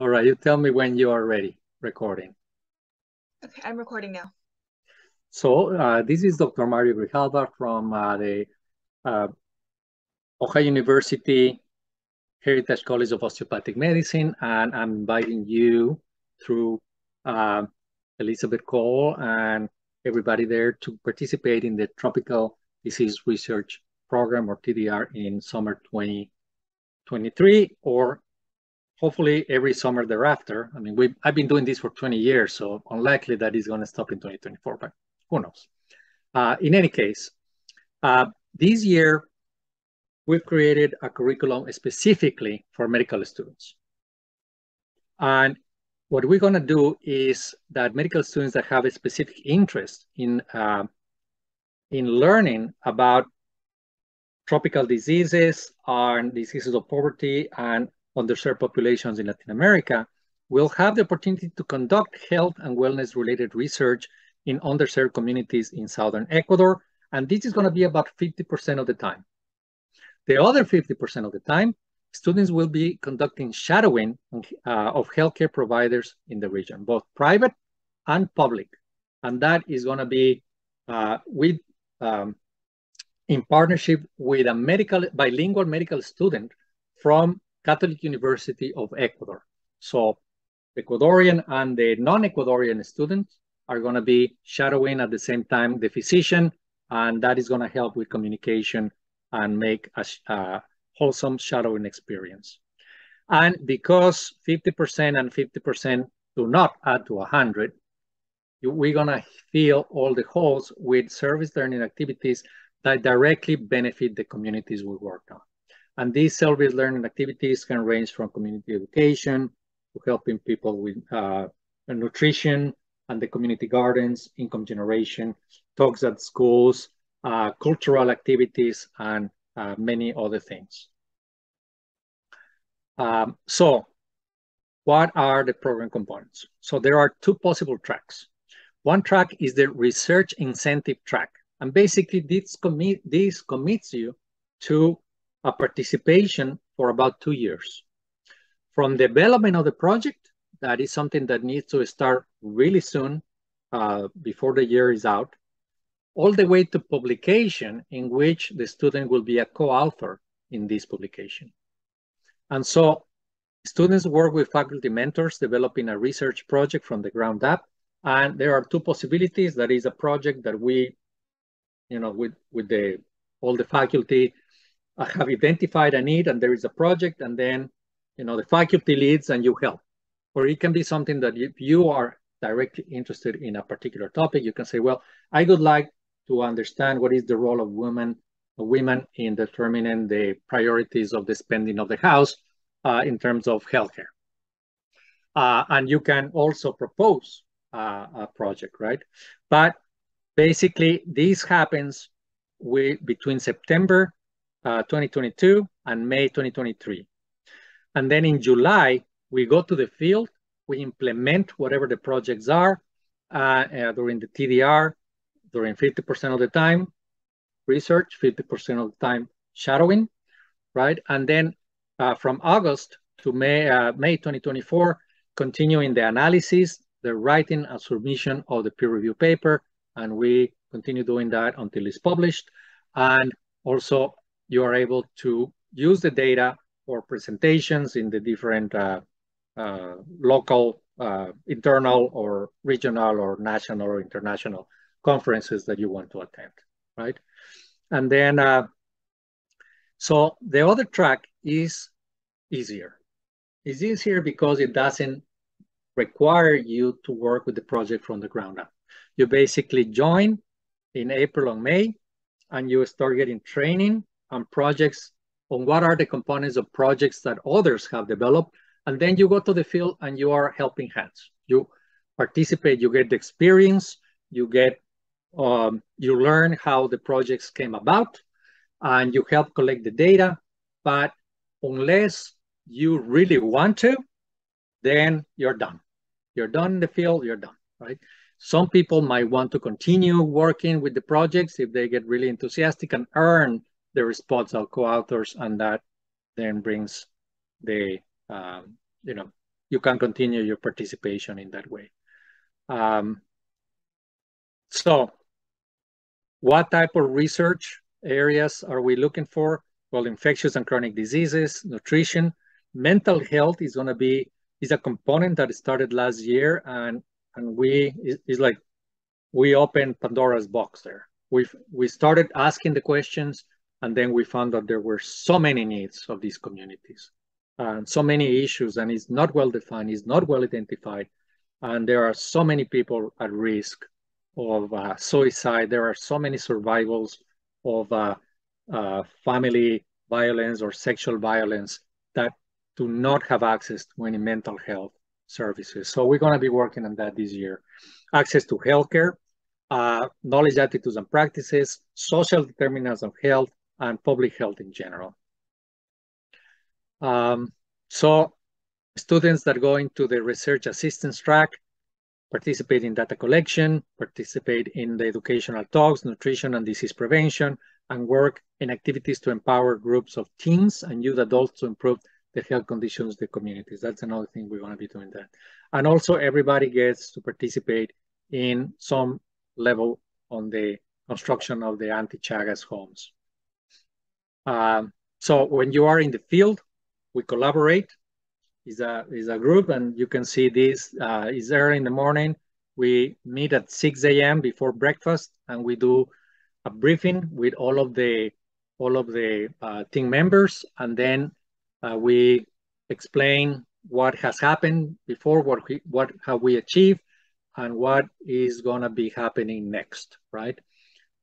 All right, you tell me when you are ready recording. Okay, I'm recording now. So this is Dr. Mario Grijalva from the Ohio University Heritage College of Osteopathic Medicine, and I'm inviting you through Elizabeth Cole and everybody there to participate in the Tropical Disease Research Program, or TDR, in summer 2023, or hopefully every summer thereafter. I mean, I've been doing this for 20 years, so unlikely that it's going to stop in 2024, but who knows? In any case, this year, we've created a curriculum specifically for medical students. And what we're going to do is that medical students that have a specific interest in learning about tropical diseases and diseases of poverty and underserved populations in Latin America will have the opportunity to conduct health and wellness related research in underserved communities in Southern Ecuador. And this is going to be about 50% of the time. The other 50% of the time, students will be conducting shadowing of healthcare providers in the region, both private and public. And that is going to be in partnership with a bilingual medical student from Catholic University of Ecuador. So the Ecuadorian and the non-Ecuadorian students are going to be shadowing at the same time the physician, and that is going to help with communication and make a wholesome shadowing experience. And because 50% and 50% do not add to 100, we're going to fill all the holes with service learning activities that directly benefit the communities we work on. And these service learning activities can range from community education to helping people with nutrition and the community gardens, income generation, talks at schools, cultural activities, and many other things. So what are the program components? So there are two possible tracks. One track is the research incentive track. And basically this commits you to a participation for about 2 years. From development of the project, that is something that needs to start really soon, before the year is out, all the way to publication, in which the student will be a co-author in this publication. And so students work with faculty mentors developing a research project from the ground up. And there are two possibilities. That is a project that we, with all the faculty have identified a need, and there is a project, and then, the faculty leads and you help. Or it can be something that if you are directly interested in a particular topic, you can say, well, I would like to understand what is the role of women in determining the priorities of the spending of the house in terms of healthcare. And you can also propose a project, right? But basically, this happens between September 2022 and May 2023. And then in July, we go to the field, we implement whatever the projects are during the TDR, during 50% of the time, research, 50% of the time, shadowing, right? And then from August to May 2024, continuing the analysis, the writing and submission of the peer review paper, and we continue doing that until it's published. And also, you are able to use the data for presentations in the different local, internal, or regional, or national, or international conferences that you want to attend, right? And then, so the other track is easier. It's easier because it doesn't require you to work with the project from the ground up. You basically join in April or May, and you start getting training on projects, on what are the components of projects that others have developed. And then you go to the field and you are helping hands. You participate, you get the experience, you learn how the projects came about, and you help collect the data. But unless you really want to, then you're done. You're done in the field, you're done, right? Some people might want to continue working with the projects if they get really enthusiastic and earn the response of co-authors, and that then brings the, you can continue your participation in that way. So what type of research areas are we looking for? Well, infectious and chronic diseases, nutrition, mental health is going to be a component that started last year, and it's like we opened Pandora's box there. We started asking the questions, and then we found that there were so many needs of these communities, and so many issues, and it's not well defined, it's not well identified, and there are so many people at risk of suicide. There are so many survivals of family violence or sexual violence that do not have access to any mental health services. So we're going to be working on that this year. Access to healthcare, knowledge, attitudes, and practices, social determinants of health, and public health in general. So students that go into the research assistance track participate in data collection, participate in the educational talks, nutrition and disease prevention, and work in activities to empower groups of teens and youth adults to improve the health conditions of the communities. That's another thing we want to be doing that. And also everybody gets to participate in some level on the construction of the anti-Chagas homes. So when you are in the field, we collaborate. Is a group, and you can see this is early in the morning. We meet at 6 a.m. before breakfast, and we do a briefing with all of the team members, and then we explain what has happened before, what have we achieved, and what is gonna be happening next, right?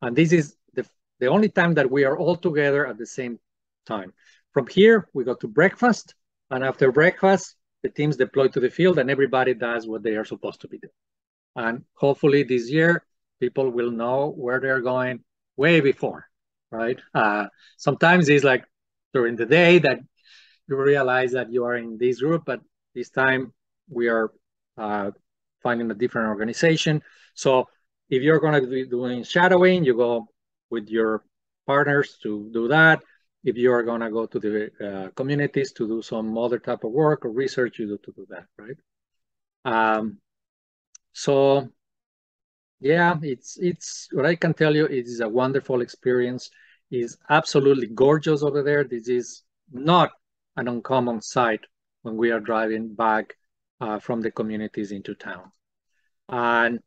And this is the only time that we are all together at the same time. From here, we go to breakfast. And after breakfast, the teams deploy to the field and everybody does what they are supposed to be doing. And hopefully this year, people will know where they're going way before, right? Sometimes it's like during the day that you realize that you are in this group, but this time we are finding a different organization. So if you're going to be doing shadowing, you go with your partners to do that. If you are going to go to the communities to do some other type of work or research, you do to do that, right? So yeah, it's what I can tell you. It is a wonderful experience. It's absolutely gorgeous over there. This is not an uncommon sight when we are driving back from the communities into town. And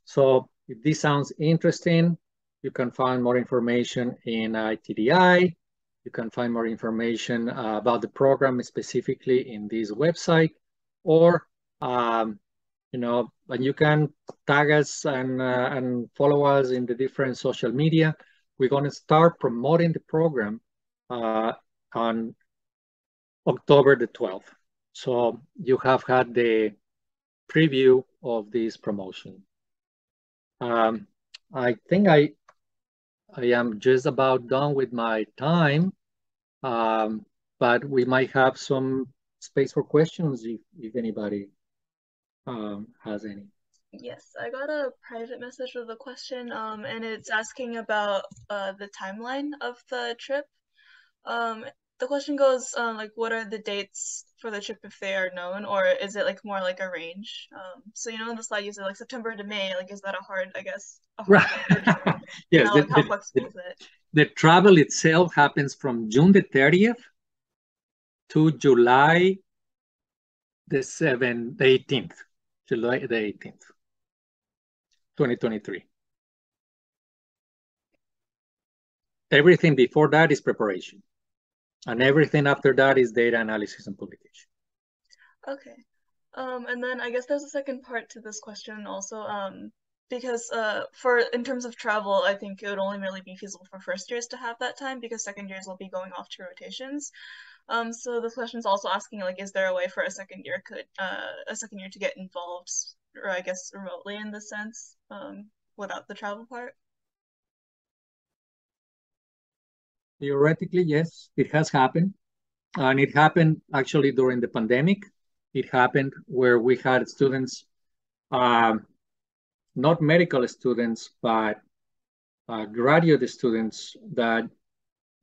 so if this sounds interesting, you can find more information in ITDI. You can find more information about the program specifically in this website, or you know, and you can tag us and follow us in the different social media. We're going to start promoting the program on October the 12th. So you have had the preview of this promotion. I think I am just about done with my time, but we might have some space for questions if anybody has any. Yes, I got a private message with a question, and it's asking about the timeline of the trip. The question goes, like, what are the dates for the trip if they are known, or is it like more like a range? So you know, in the slide you said like September to May. Like, is that a hard Right. Yes. How, like, how flexible is it? The travel itself happens from June the 30th to July the 18th. July the 18th, 2023. Everything before that is preparation. And everything after that is data analysis and publication. Okay. And then I guess there's a second part to this question also, because in terms of travel, I think it would only really be feasible for first years to have that time because second years will be going off to rotations. So this question is also asking, like, is there a way for a second year to get involved, or I guess remotely in this sense, without the travel part? Theoretically, yes, it has happened. And it happened actually during the pandemic. It happened where we had students, not medical students, but graduate students that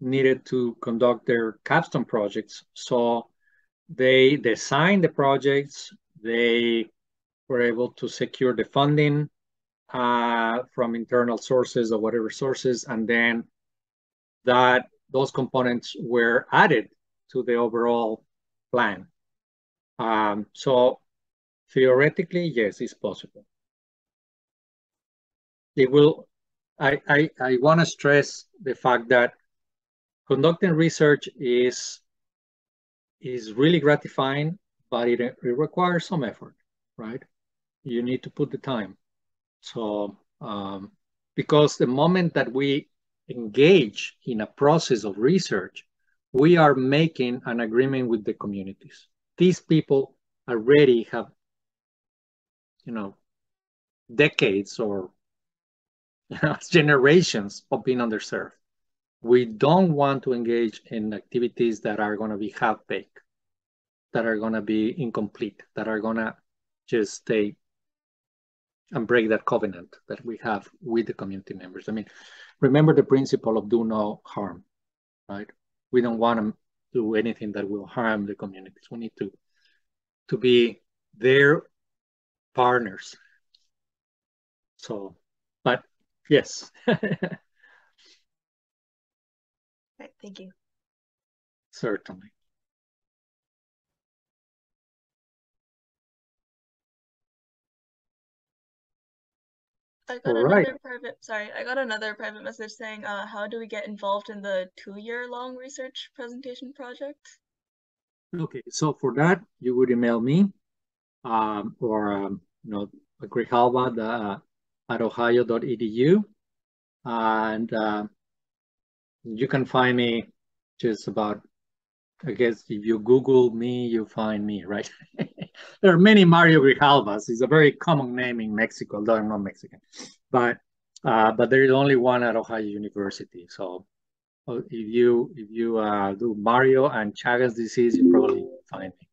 needed to conduct their capstone projects. So They designed the projects. They were able to secure the funding from internal sources or whatever sources, and then those components were added to the overall plan. So theoretically, yes, it's possible. It will. I want to stress the fact that conducting research is really gratifying, but it requires some effort, right? You need to put the time. So because the moment that we engage in a process of research, we are making an agreement with the communities. These people already have, decades or generations of being underserved. We don't want to engage in activities that are going to be half-baked, that are going to be incomplete, that are going to just stay and break that covenant that we have with the community members. I mean, remember the principle of do no harm, right? We don't want to do anything that will harm the communities. We need to be their partners. So, but yes. Right, thank you. Certainly. I got All right. another private message saying, how do we get involved in the 2-year-long research presentation project? Okay, so for that, you would email me or Grijalva at ohio.edu, and you can find me just about, I guess, if you Google me, you find me, right? There are many Mario Grijalvas. It's a very common name in Mexico, although I'm not Mexican. But there is only one at Ohio University. So if you do Mario and Chagas disease, you probably find me.